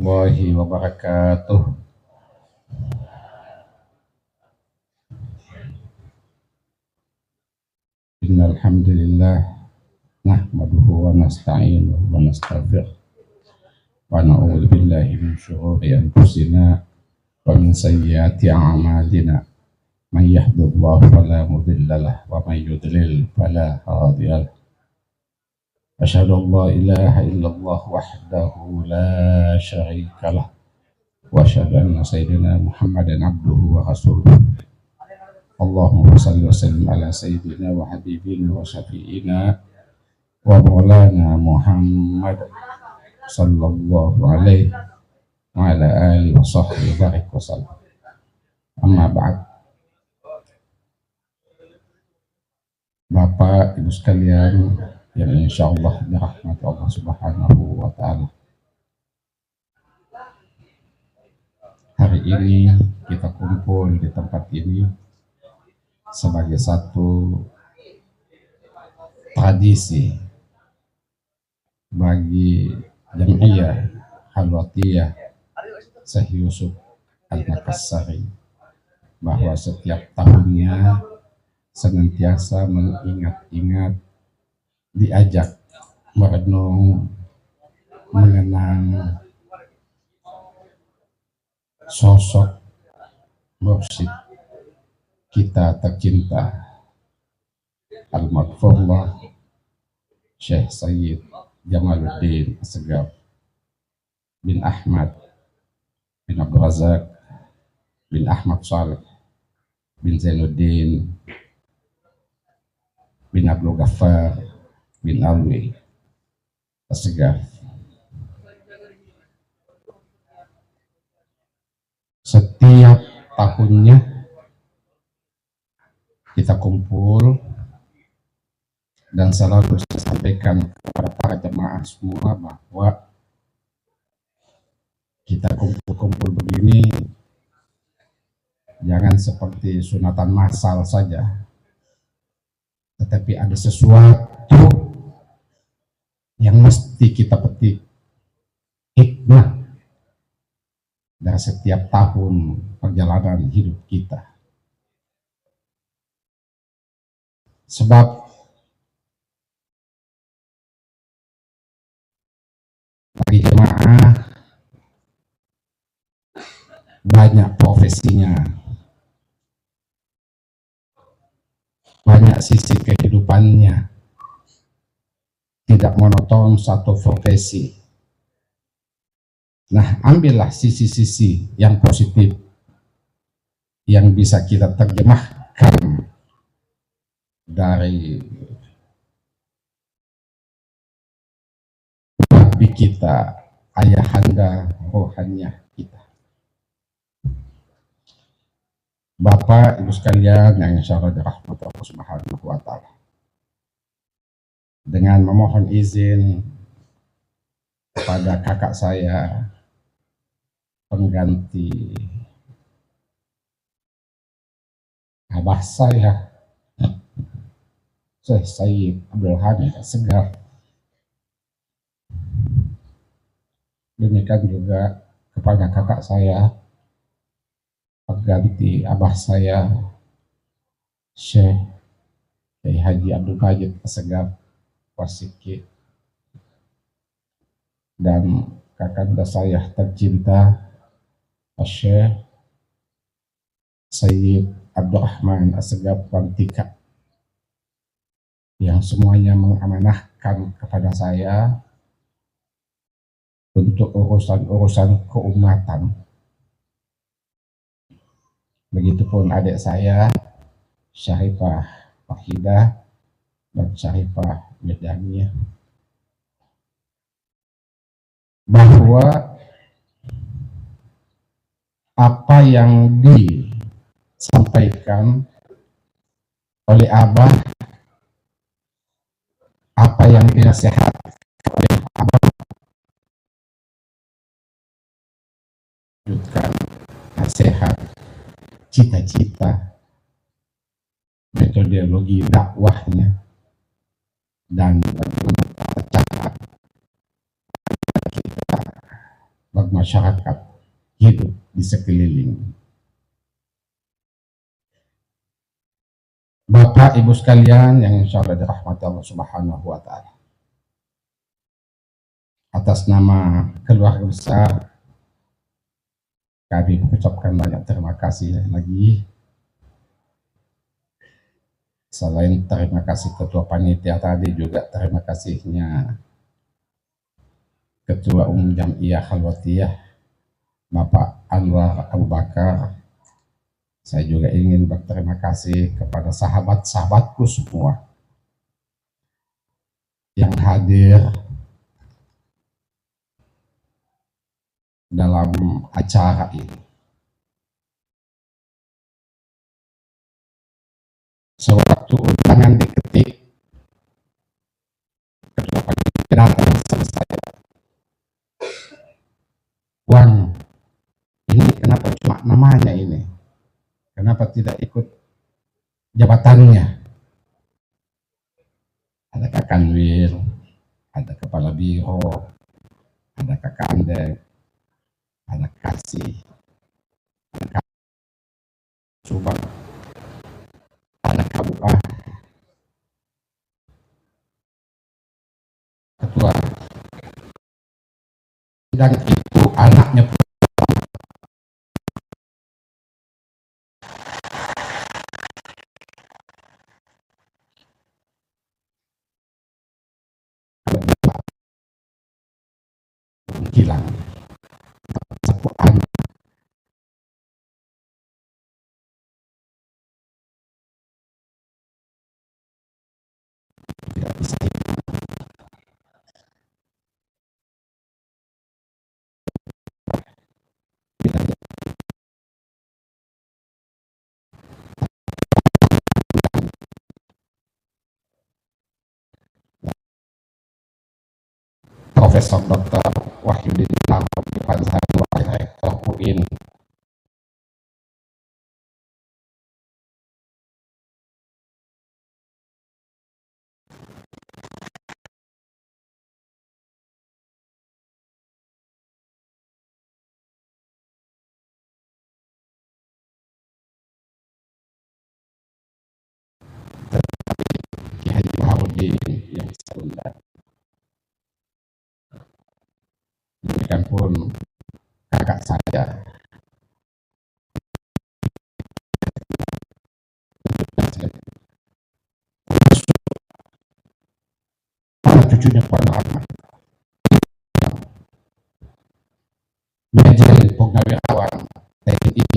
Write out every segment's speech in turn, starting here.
warahmatullahi wabarakatuh. Innal hamdalillah nahmaduhu wa nasta'inuhu wa nastaghfiruh wa na'udzu billahi min shururi anfusina wa min sayyiati a'malina. Man yahdihillahu fala mudilla lahu wa man yudlil fala hadiya lahu. Asyhadu an la ilaha illallah wahdahu la syarika lah wa asyhadu anna sayyidina Muhammadan abduhu wa rasuluh. Allahumma shalli wa sallim ala sayyidina wa habibina wa syafi'ina wa maulana Muhammad sallallahu alaihi wa ala alihi wa sahbihi barik wa sallam. Amma ba'd. Bapak Ibu sekalian yang insyaallah dirahmati Allah Subhanahu wa taala. Hari ini kita kumpul di tempat ini sebagai satu tradisi bagi Jam'iyah Khalwatiyah Syekh Yusuf Al-Makassari, bahwa setiap tahunnya senantiasa mengingat-ingat, diajak merenung, mengenang sosok mursyid kita tercinta Al-Maghfurlah Syekh Sayyid Jamaluddin Assegaf bin Ahmad bin Abdul Razak bin Ahmad Saleh bin Zainuddin bin Abdul Ghaffar bin Alwi Assegaf. Setiap tahunnya kita kumpul dan selalu saya sampaikan kepada para jemaah semua bahwa kita kumpul-kumpul begini jangan seperti sunatan massal saja, tetapi ada sesuatu yang mesti kita petik hikmah dari setiap tahun perjalanan hidup kita. Sebab bagi jemaah banyak profesinya, banyak sisi kehidupannya, tidak monoton satu profesi. Nah, ambillah sisi-sisi yang positif yang bisa kita terjemahkan dari nabi kita, ayahanda rohaniah kita. Bapak Ibu sekalian yang insyaallah dirahmati Allah Subhanahu wa taala, dengan memohon izin kepada kakak saya pengganti abah saya, Syekh Sayyid Abdul Hamid Assegaf, demikian juga kepada kakak saya pengganti abah saya, Syekh Haji Abdul Majid Assegaf Wasiki, dan kakanda saya tercinta Syekh Sayyid Abdurrahman Assegaf Wantika, yang semuanya mengamanahkan kepada saya untuk urusan-urusan keumatan. Begitupun adik saya Syarifah Wahidah dan Syarifah Medaniyah, bahwa apa yang disampaikan oleh Abah, apa yang dinasihatkan oleh Abah, wujudkan nasihat, cita-cita, metodologi dakwahnya, dan bagaimana cara kita bagi masyarakat hidup di sekeliling. Bapak Ibu sekalian yang insya Allah dirahmati Allah Subhanahu wa Ta'ala, atas nama keluarga besar kami mengucapkan banyak terima kasih lagi. Selain terima kasih ketua panitia tadi, juga terima kasihnya Ketua Umum Jam'iyah Khalwatiyah Bapak Anwar Abu Bakar. Saya juga ingin berterima kasih kepada sahabat-sahabatku semua yang hadir dalam acara ini. Sewaktu undangan diketik, ketua panitia datang sama saya. Wan, ini kenapa cuma namanya ini? Kenapa tidak ikut jabatannya? Ada Kakanwil, ada Kepala Biro, ada Kakandek, ada Kasih, ada Subang, ada Kabupaten, Ketua. Dan itu anaknya hilang. Satu anak tidak bisa hilang. Profesor Dr. Wahyudin Fazhar, Rektor UIN, Ki Haji Baharudin yang Sunda. Demikian pun kakak saya, cucunya Puan Rahmat, diajarin purnawirawan TNI,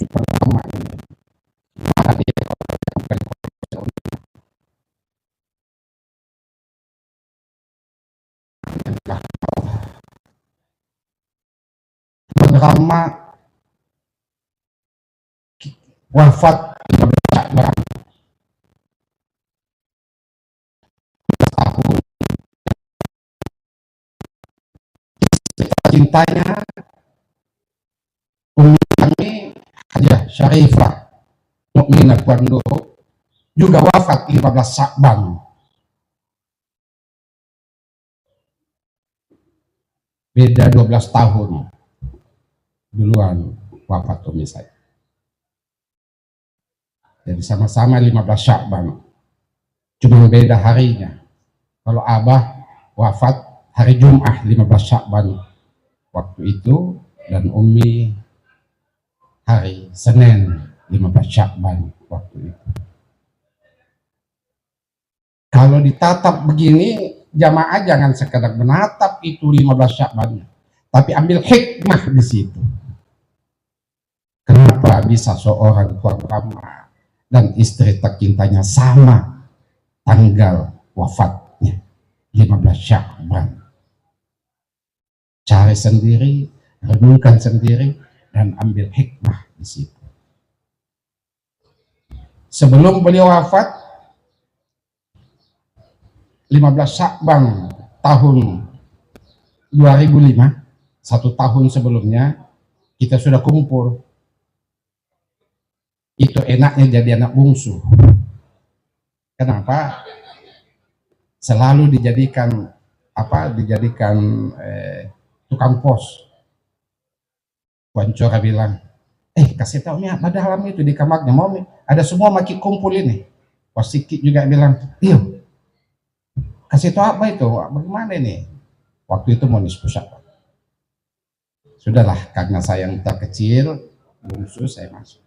pertama ini mana dia bukan drama wafat 13 tahun. Cintanya Umi kami Hajah Syarifah Mukminah Kuando juga wafat 15 Syakban. Beda 12 tahun duluan wafat Umi saya. Jadi sama-sama 15 Syakban, cuma beda harinya. Kalau Abah wafat hari Jumat 15 Syakban waktu itu, dan Umi hari Senin 15 Syakban waktu itu. Kalau ditatap begini, jamaah jangan sekedar menatap itu 15 Syakban, tapi ambil hikmah di situ. Kenapa bisa seorang Tuan Rama dan istri tercintanya sama tanggal wafatnya 15 Syakban? Cari sendiri, renungkan sendiri, dan ambil hikmah di situ. Sebelum beliau wafat 15 Syakban tahun 2005, 1 tahun sebelumnya kita sudah kumpul Itu enaknya jadi anak bungsu. Kenapa? Selalu dijadikan tukang pos. Wancora bilang, kasih tahu nih apa dalam itu di kamarnya, mau ada semua maki kumpul ini. Posiki juga bilang, iya, kasih tahu apa itu, bagaimana ini? Waktu itu monis pusat. Sudahlah, karena saya yang terkecil, bungsu, saya masuk.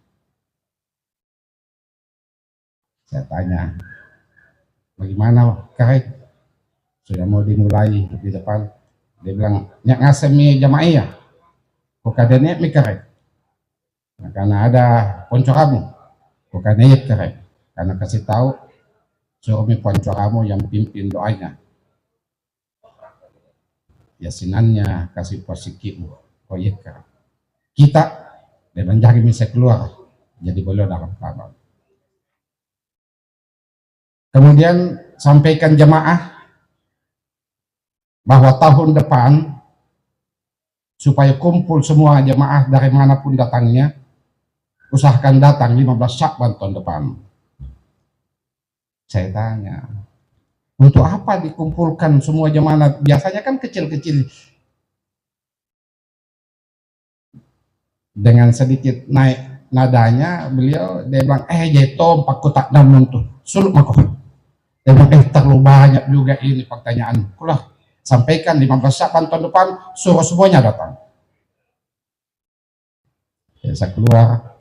Saya tanya, bagaimana karet? Sudah mau dimulai di depan. Dia bilang, nyak ngasemi jamaah ya? Kukadanya mi karet. Nah, karena ada ponco kamu, kukadanya karet. Karena kasih tahu, suruh mi ponco kamu yang pimpin doanya. Yasinannya, kasih posikimu, koyek karet. Kita, dia menjadi bisa keluar. Jadi boleh dalam kamar. Kemudian sampaikan jemaah bahwa tahun depan supaya kumpul semua jemaah dari manapun datangnya, usahakan datang 15 Syakban tahun depan. Saya tanya, untuk apa dikumpulkan semua jemaah? Biasanya kan kecil-kecil. Dengan sedikit naik nadanya, beliau dia bilang, jetom paku tak namun tuh, sulut mako. Dia bilang, terlalu banyak juga ini pertanyaan. Kulah, sampaikan 15 Syakban tahun depan, suruh semuanya datang. Ya, saya keluar,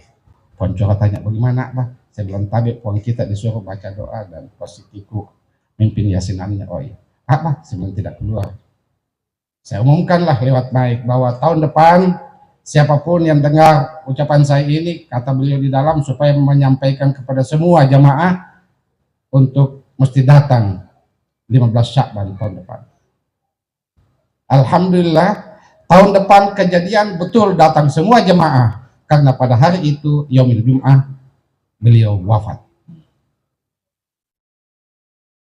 Ponco tanya, bagaimana Pak? Saya bilang, tadi puan kita disuruh baca doa dan positiku mimpin yasinannya. Oh iya, apa? Saya bilang tidak keluar. Saya umumkanlah lewat baik bahwa tahun depan siapapun yang dengar ucapan saya ini, kata beliau di dalam, supaya menyampaikan kepada semua jamaah untuk mesti datang 15 Syakban tahun depan. Alhamdulillah, tahun depan kejadian betul datang semua jemaah, karena pada hari itu Yaumil Jum'ah beliau wafat.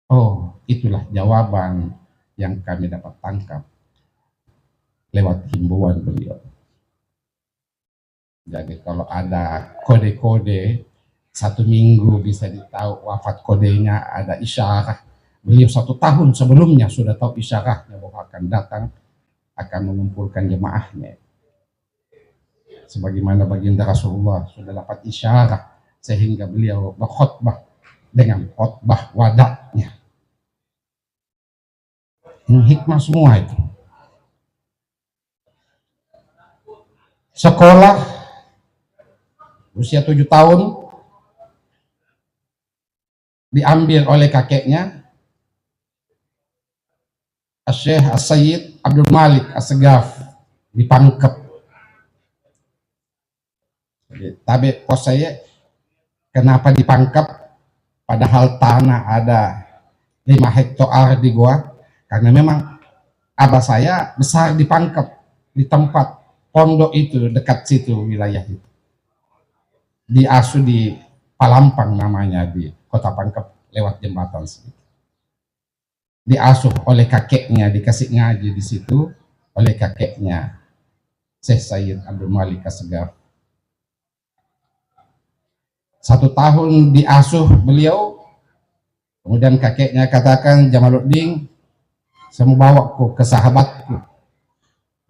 Oh, itulah jawaban yang kami dapat tangkap lewat himbauan beliau. Jadi kalau ada kode-kode 1 minggu bisa ditahu wafat, kodenya ada isyarat. Beliau 1 tahun sebelumnya sudah tahu isyaratnya bahwa akan datang, akan mengumpulkan jemaahnya. Sebagaimana baginda Rasulullah sudah dapat isyarat sehingga beliau berkhutbah dengan khutbah wadaknya. Ini hikmah semua itu. Sekolah usia 7 tahun diambil oleh kakeknya, Syekh As-Sayyid Abdul Malik As-Segaf di Pangkep. Tapi pos saya, kenapa di Pangkep? Padahal tanah ada 5 hektar di gua, karena memang abah saya besar di Pangkep, di tempat pondok itu, dekat situ wilayah itu. Diasuh di Palampang namanya, di kota Pangkep, lewat jembatan situ. Diasuh oleh kakeknya, dikasih ngaji di situ oleh kakeknya, Syekh Sayyid Abdul Malik As-Segaf. 1 tahun diasuh beliau, kemudian kakeknya katakan, Jamaluddin, saya mau bawa ke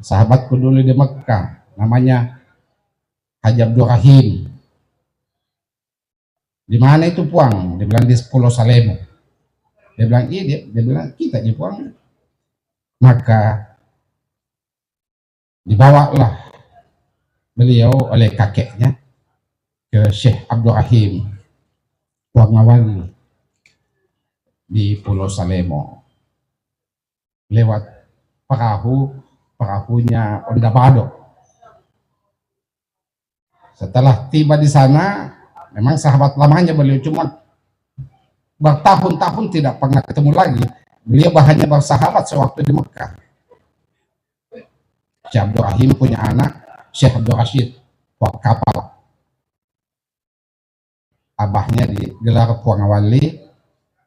sahabatku dulu di Mekah, namanya Haji Abdul Rahim. Di mana itu Puang? Dia bilang di Pulau Salemo. Dia bilang iya, dia bilang kita di Puang. Maka dibawalah beliau oleh kakeknya ke Syekh Abdul Rahim Puang Awali di Pulau Salemo lewat perahunya Onda Bado. Setelah tiba di sana, memang sahabat lamanya beliau, cuma bertahun-tahun tidak pernah ketemu lagi. Beliau hanya bersahabat sewaktu di Mekah. Syekh Abdul Rahim punya anak Syekh Abdul Rashid Puang Kapal. Abahnya digelar Puang Awali,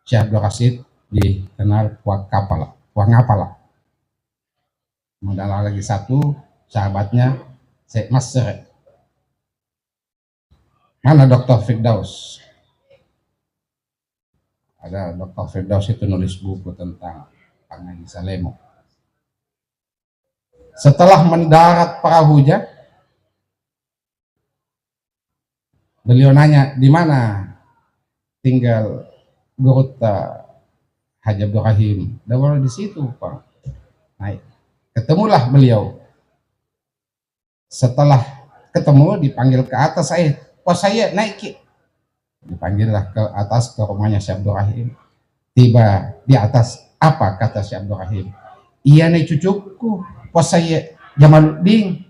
Syekh Abdul Rashid dikenal Puang Kapal, Puang Ngapala. Kemudian lagi satu sahabatnya Syekh Masr. Mana Dr. Firdaus? Ada Dr. Firdaus itu nulis buku tentang Pak Haji Salemo. Setelah mendarat perahunya, beliau nanya, di mana tinggal Gurta Haji Abdul Rahim? Dan di situ, Pak. Naik. Ketemulah beliau. Setelah ketemu, dipanggil ke atas saya. Oh, saya naik. Dipanggillah ke atas ke rumahnya Syekh Abdul Rahim. Tiba di atas, apa kata Syekh Abdul Rahim? Iya nih cucuku, pas saya Jamaluddin.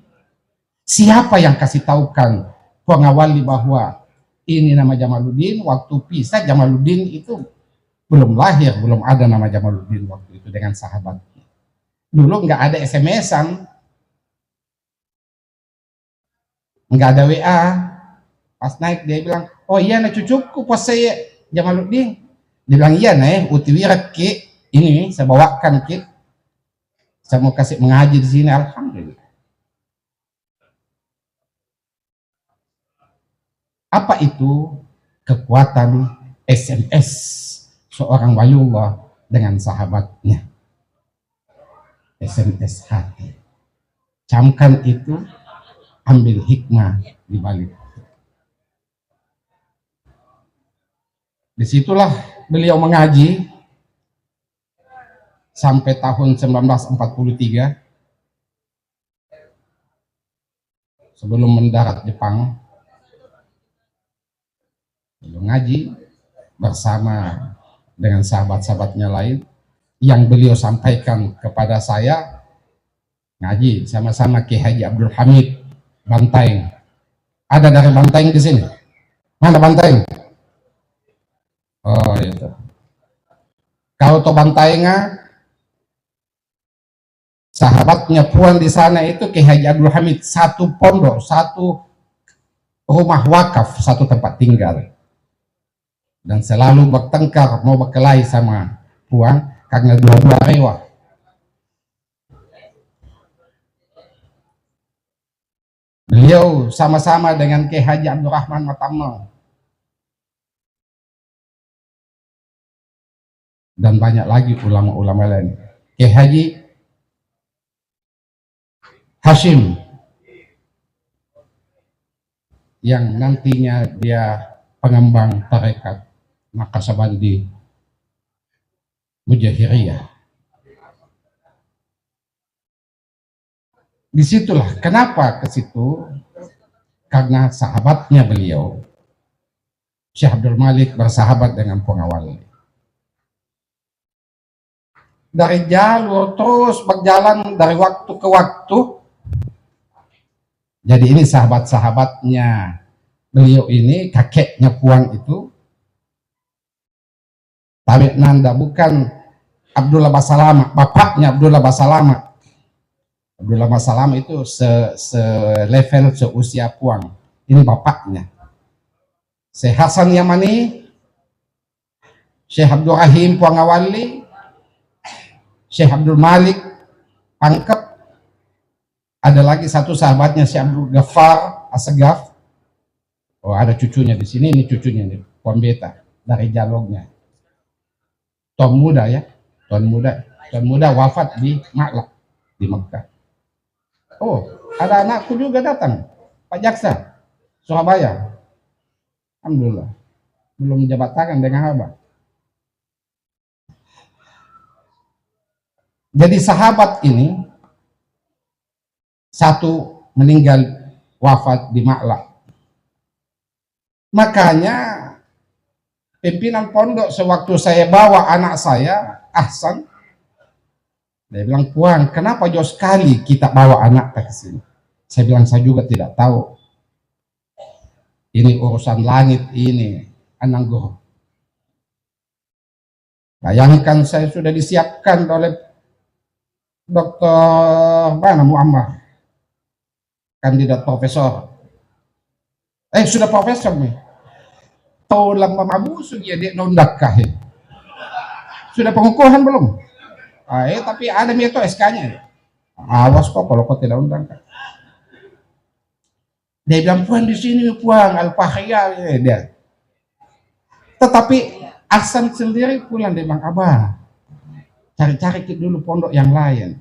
Siapa yang kasih tahukan pengawali bahwa ini nama Jamaluddin? Waktu pisah Jamaluddin itu belum lahir, belum ada nama Jamaluddin waktu itu dengan sahabatnya. Dulu nggak ada SMS-an, nggak ada WA. Pas naik dia bilang, oh iya nih cucuku pas saya Jamaluddin. Dia bilang iya nih, utiwirat ki, ini saya bawakan ki. Saya mau kasih mengaji di sini, alhamdulillah. Apa itu kekuatan SMS seorang waliullah dengan sahabatnya? SMS hati. Camkan itu, ambil hikmah di balik. Disitulah beliau mengaji sampai tahun 1943 sebelum mendarat Jepang. Beliau ngaji bersama dengan sahabat-sahabatnya lain yang beliau sampaikan kepada saya, ngaji sama-sama Ki Haji Abdul Hamid Bantaeng. Ada dari Bantaeng di sini? Mana Bantaeng? Oh itu. Kau to Bantaenga, sahabatnya puan di sana itu Ki Haji Abdul Hamid, satu pondok, satu rumah wakaf, satu tempat tinggal. Dan selalu bertengkar mau berkelahi sama puan karena dua-dua rewah. Beliau sama-sama dengan Ki Haji Abdul Rahman Matamal dan banyak lagi ulama-ulama lain. Ki Haji Hashim yang nantinya dia pengembang tarekat Naqsabandi Mujahiriyah. Disitulah kenapa ke situ, karena sahabatnya beliau Syekh Abdul Malik bersahabat dengan pengawal. Dari jalur terus berjalan dari waktu ke waktu. Jadi ini sahabat-sahabatnya beliau ini, kakeknya puan itu Tabik Nanda, bukan Abdullah Basalama, bapaknya Abdullah Basalama. Abdullah Basalama itu se-level, seusia puan. Ini bapaknya. Syekh Hasan Yamani, Syekh Abdul Rahim Puang Awali, Syekh Abdul Malik Pangkep. Ada lagi satu sahabatnya Syekh Abdul Ghaffar Asegaf. Oh, ada cucunya di sini, ini cucunya nih, Puan Beta dari Jalognya. Tuan muda ya, Tuan muda wafat di Maklak di Mekah. Oh, ada anakku juga datang, Pak Jaksa, Surabaya. Alhamdulillah, belum jabat tangan dengan abah. Jadi sahabat ini satu meninggal wafat di Maklak. Makanya pimpinan pondok sewaktu saya bawa anak saya Ahsan, dia bilang, Puan, kenapa jauh sekali kita bawa anak ke sini? Saya bilang, saya juga tidak tahu. Ini urusan langit ini, Ananggo. Bayangkan saya sudah disiapkan oleh Dr. Bana Muammar, kandidat profesor. Sudah profesor nih. Tahu lama mabusu dia nondak kahin. Sudah pengukuhan belum? Tapi ada itu SK-nya. Awas kok kalau kau tidak undang. Dia bilang, puang di sini, puang Al-Fahriah dia. Tetapi Ahsan sendiri pulang, dia bilang, abah cari-cari dulu pondok yang lain.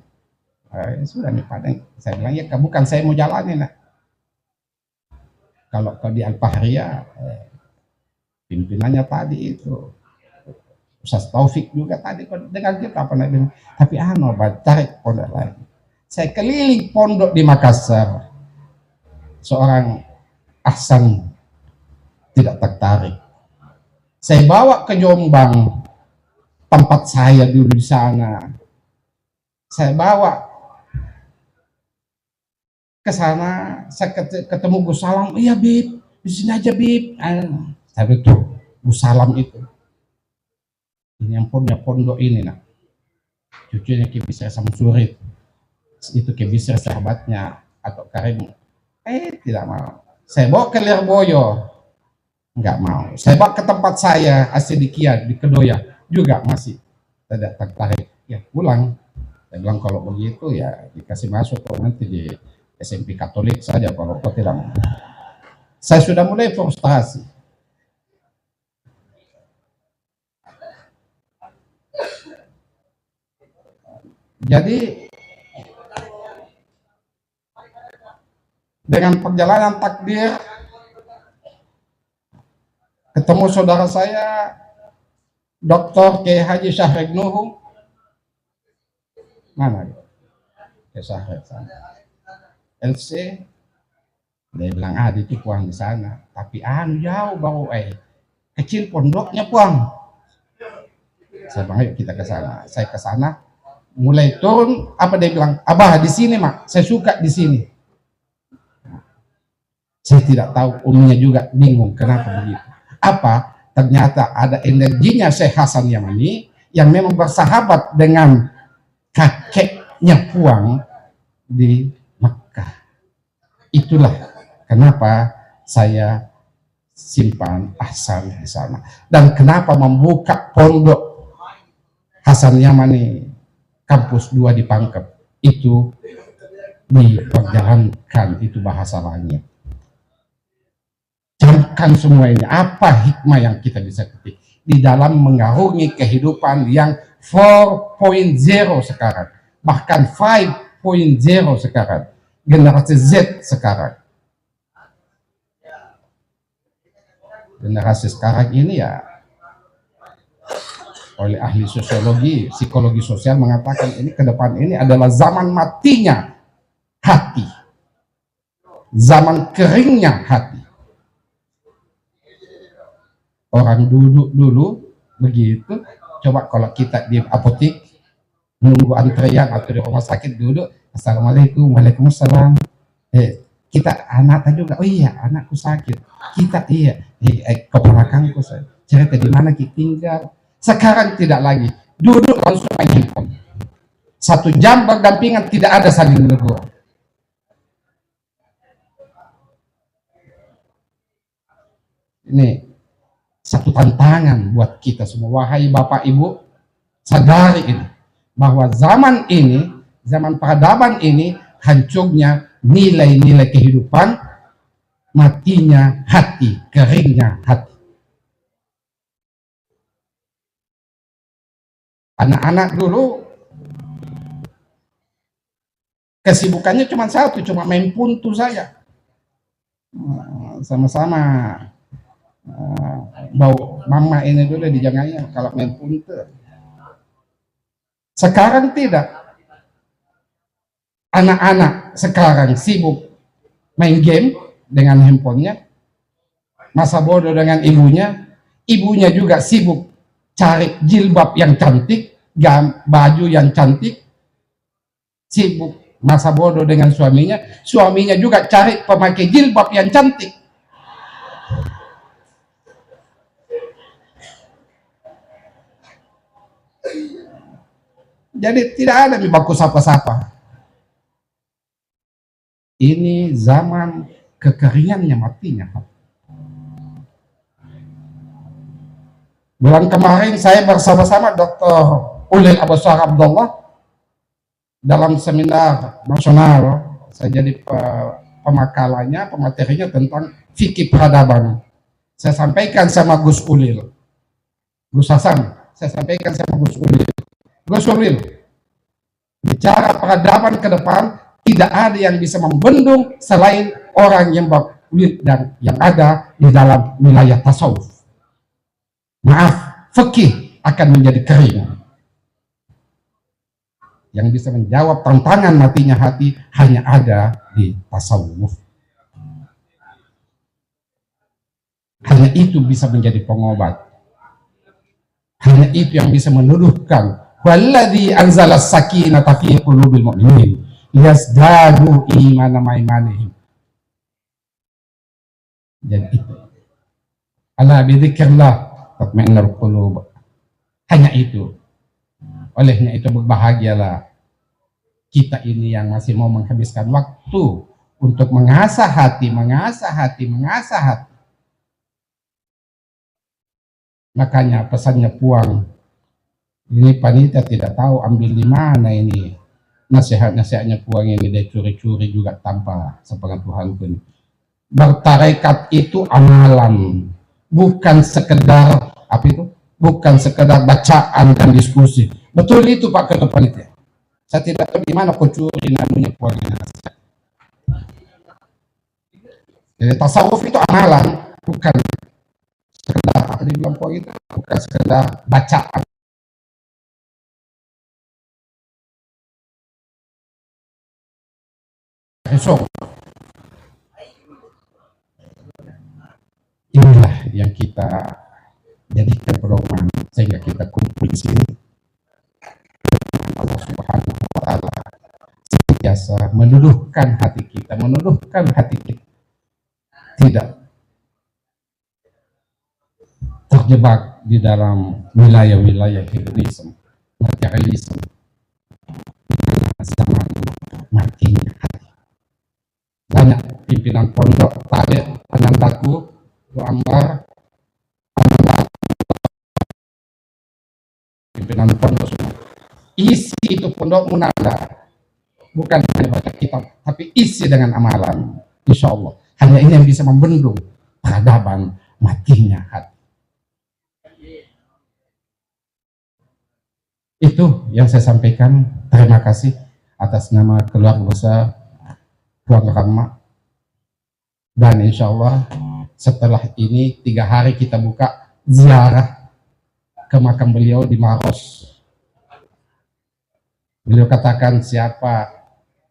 Sudah nih Padang, saya bilang ya bukan saya mau jalanin. Kalau di Al-Fahriah pimpinannya tadi itu Ustaz Taufik juga tadi dengan kita apa bilang, tapi cari pondok lain. Saya keliling pondok di Makassar, seorang Ahsan tidak tertarik. Saya bawa ke Jombang, tempat saya dulu di sana. Saya bawa ke sana, saya ketemu Gus Salam. Iya Bib, di sini aja Bib. Saya betul, Gus Salam itu. Ini yang punya pondok ini nak. Cucunya Ki Bisri Samsuri. Itu Ki Bisri sahabatnya atau Karim. Tidak mau. Saya bawa ke Lirboyo. Enggak mau. Saya bawa ke tempat saya Asidikia di Kedoya juga masih tidak tertarik. Ya pulang. Saya bilang kalau begitu ya dikasih masuk kalau nanti di SMP Katolik saja kalau kau tidak mau. Saya sudah mulai frustrasi. Jadi dengan perjalanan takdir ketemu saudara saya Dr. K. Haji Syahrig Nuhu. Mana dia? K. Syahrig sana. LC. Dia bilang, itu puang di sana. Tapi jauh bau kecil pondoknya puang. Saya bilang, ayo kita ke sana. Saya ke sana, mulai turun, apa dia bilang, abah di sini mak, saya suka di sini. Saya tidak tahu, umumnya juga bingung kenapa begitu. Apa? Ternyata ada energinya Syekh Hasan Yamani yang memang bersahabat dengan kakeknya puang di Mekah. Itulah kenapa saya simpan Ahsan di sana. Dan kenapa membuka pondok Hasan Yamani kampus 2 di Pangkep. Itu diperjalankan, itu bahasa langit. Camkan semua ini, apa hikmah yang kita bisa ketik di dalam mengarungi kehidupan yang 4.0 sekarang, bahkan 5.0 sekarang, generasi Z sekarang. Generasi sekarang ini ya oleh ahli sosiologi, psikologi sosial mengatakan ini ke depan ini adalah zaman matinya hati, zaman keringnya hati. Orang dulu begitu. Coba kalau kita di apotek nunggu antrian atau di rumah sakit duduk, assalamualaikum, waalaikumsalam. Kita anaknya juga, oh iya anakku sakit. Kita keponakanku cerita di mana kita tinggal. Sekarang tidak lagi, duduk langsung main handphone. 1 jam berdampingan, tidak ada saling menegur. Ini satu tantangan buat kita semua. Wahai Bapak Ibu, sadari ini bahwa zaman ini, zaman peradaban ini, hancurnya nilai-nilai kehidupan, matinya hati, keringnya hati. Anak-anak dulu kesibukannya cuma satu, cuma main puntu saja. Sama-sama bau mama ini dulu dijaganya kalau main puntu. Sekarang tidak. Anak-anak sekarang sibuk main game dengan handphonenya, masa bodoh dengan ibunya. Ibunya juga sibuk cari jilbab yang cantik, baju yang cantik, sibuk masa bodoh dengan suaminya. Suaminya juga cari pemakai jilbab yang cantik. Jadi tidak ada baku sapa-sapa. Ini zaman kekeringannya matinya. Bulan kemarin saya bersama-sama Dr. Ulil Abasar Abdullah dalam seminar nasional. Saya jadi pemakalanya, pematerinya tentang fikih peradaban. Saya sampaikan sama Gus Ulil, Gus Hasan, saya sampaikan sama Gus Ulil. Gus Ulil, bicara peradaban ke depan, tidak ada yang bisa membendung selain orang yang berkulit dan yang ada di dalam wilayah tasawuf. Maaf, fikih akan menjadi kering. Yang bisa menjawab tantangan matinya hati hanya ada di tasawuf. Hanya itu bisa menjadi pengobat. Hanya itu yang bisa menuduhkan walladzi anzala sakinata fi qulubil mu'minin liyazdadu imanan ma imanihim. Dan itu. Ala bi dzikrillah tatma'innul qulub. Hanya itu. Olehnya itu berbahagialah kita ini yang masih mau menghabiskan waktu untuk mengasah hati. Makanya pesannya Puang, ini panitia tidak tahu ambil di mana ini nasihat-nasihatnya Puang ini, dia curi-curi juga tanpa sepengetahuan pun. Bertarekat itu amalan, bukan sekedar apa itu, bukan sekedar bacaan dan diskusi. Betul itu Pak Ketua Panitia. Saya tidak tahu di mana kau curi namanya Puang ini. Jadi tasawuf itu amalan, bukan sekedar apa dibilang Puang itu, bukan sekedar bacaan. Besok inilah yang kita jadikan pedoman sehingga kita kumpul di sini. Allah Subhanahu wa taala senantiasa menuduhkan hati kita, tidak terjebak di dalam wilayah-wilayah hedonisme, materialisme, zaman matinya hati. Banyak pimpinan pondok, Talib, Anandaku, Ambar, pimpinan pondok semua. Isi itu pondok munada, bukan hanya baca kitab, tapi isi dengan amalan. Insya Allah, hanya ini yang bisa membendung peradaban matinya hati. Itu yang saya sampaikan. Terima kasih atas nama keluarga besar Puang Rama. Dan insya Allah setelah ini 3 hari kita buka ziarah ke makam beliau di Maros. Beliau katakan siapa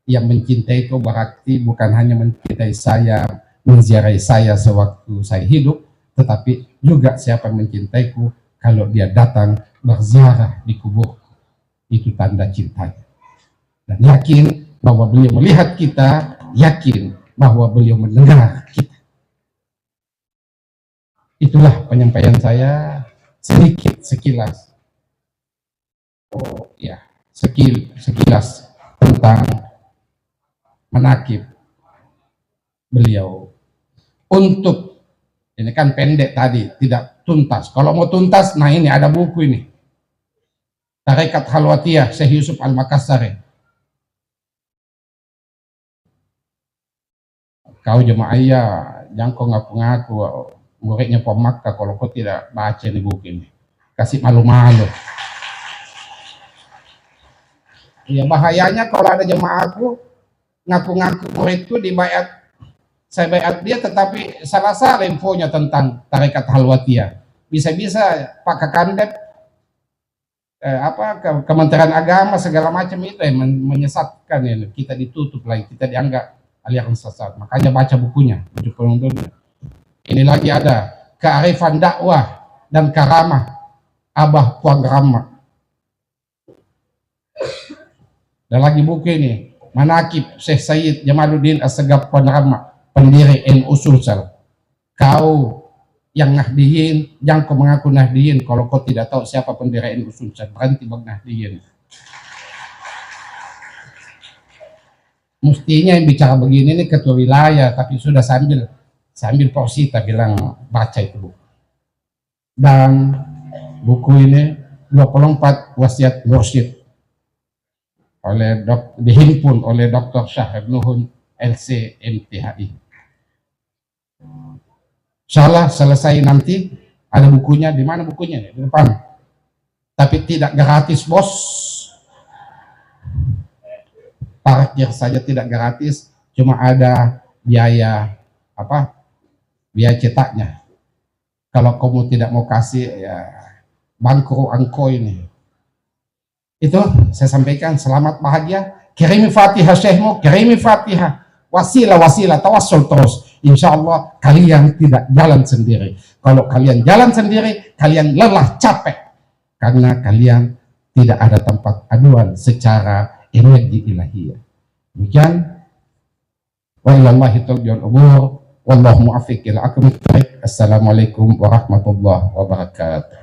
yang mencintai itu berarti bukan hanya mencintai saya, menziarahi saya sewaktu saya hidup, tetapi juga siapa yang mencintaiku kalau dia datang berziarah di kuburku. Itu tanda cintanya. Dan yakin bahwa beliau melihat kita, yakin bahwa beliau mendengar kita. Itulah penyampaian saya sedikit sekilas. Oh ya, sekilas tentang manakib beliau. Untuk ini kan pendek tadi, tidak tuntas. Kalau mau tuntas, nah ini ada buku ini. Tarekat Halwatiyah Syekh Yusuf Al-Makassari. Kau jemaah ya, jangan kau ngaku-ngaku muridnya Pemakka kalau kau tidak baca ini buku ini. Kasih malu-malu. Ya bahayanya kalau ada jemaahku ngaku-ngaku muridku dibayat, saya bayat dia tetapi salah infonya tentang Tarekat Halwatiyah. Bisa-bisa Pak Kakandep Kementerian Agama segala macam itu yang menyesatkan ini. Kita ditutup lagi, kita dianggap aliran sesat. Makanya baca bukunya. Ini lagi ada kearifan dakwah dan karamah Abah Puang Rama. Dan lagi buku ini Manakib Syekh Sayyid Jamaluddin Assegaf Puang Rama, pendiri NU Sulsel. Kau yang Nahdiyin, jangan kau mengaku Nahdiyin kalau kau tidak tahu siapa pendiri NU Sulsel. Berhenti bang Nahdiyin. Mestinya yang bicara begini ini ketua wilayah, tapi sudah sambil posita bilang baca itu buku. Dan buku ini 24 wasiat mursyid dihimpun oleh Dr. Syah Ibnuhun LCMTHI. Insyaallah selesai nanti ada bukunya. Di mana bukunya? Di depan. Tapi tidak gratis, bos. Parkir saja tidak gratis, cuma ada biaya biaya cetaknya. Kalau kamu tidak mau kasih, ya bangkrut angko ini. Itu saya sampaikan. Selamat bahagia. Kirimi Fatihah Syekhmu, kirimi Fatihah. Wasilah, tawassul terus. Insya Allah kalian tidak jalan sendiri. Kalau kalian jalan sendiri, kalian lelah, capek. Karena kalian tidak ada tempat aduan secara energi ilahiyah. Demikian. Wallahi turjul umur. Wallahu muwaffiq ila aqwamit thoriq. Assalamualaikum warahmatullahi wabarakatuh.